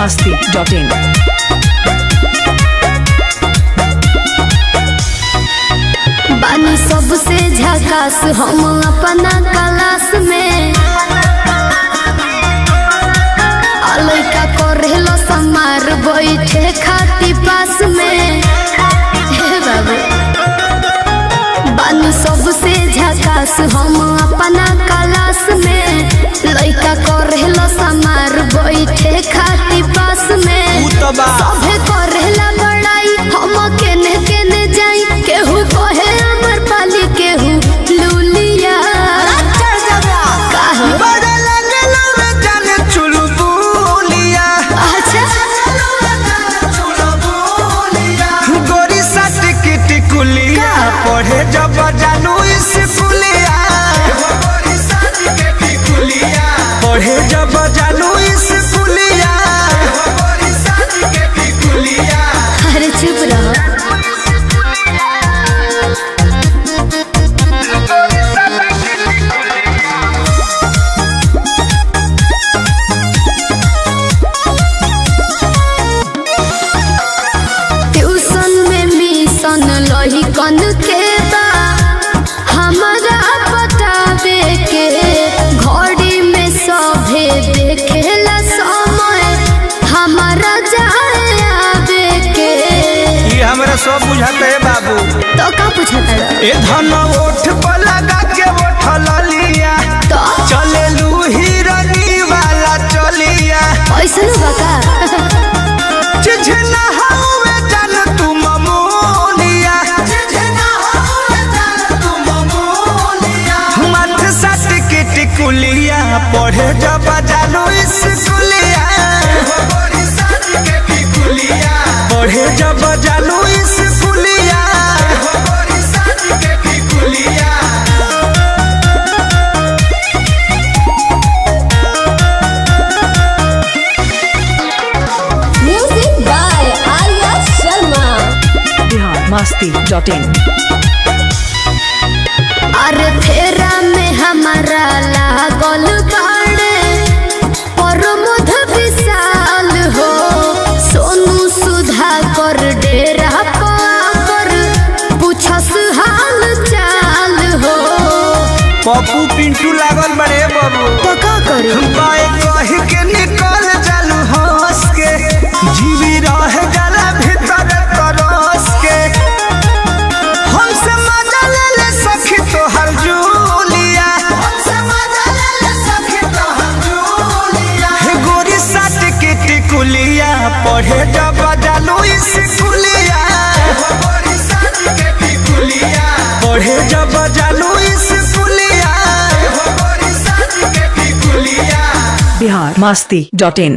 biharmasti.in। बानी सबसे झकास हम अपना क्लास में लइका करेलो समार बैठे खाती पास में। हे बाबू बानी सबसे झकास हम अपना क्लास में लइका करेलो समार बैठे खाती पास में। सभे करेला बड़ाई हम केने केने जाई केहू कहे अमर पाली केहू लूलिया पढ़े जब जानू स्कूलिया पढ़े जब जानू स्कूलिया। अरे चुप रहो। ट्यूशन में मिशन लही कन के बा हमारा बतावे के घड़ी में सभे देखेला समय हमारा जाए आवे के। ये हमरा सब बुझाते है बाबू। तो का पूछता ए धन ओठ पर लगा के उठल लिया तो चले लू हिरनी वाला चलिया। ऐसा ना बका चिझना हवे जान तू ममोलिया मत सट के टिकुलिया पढ़े जब जानू स्कूलिया पढ़े जब जानू स्कूलिया। Music by Arya Sharma. biharmasti.in। अरे फेरा में हमारा लागल बाड़े प्रमोद विशाल हो सोनू सुधा कर डेरा पर पूछस हाल चाल हो। पप्पू पिंटू लागल बड़े बाबू। तो का करे बाए कह के निकल जालू हंस के जीवी रह जाला भीतर तरस के। हमसे मजा ले ले सखी तोहर जूलिया हे गोरी साट के टिकुलिया पढ़े जब जानू स्कूलिया पढ़े जब जानू स्कूलिया। biharmasti.in।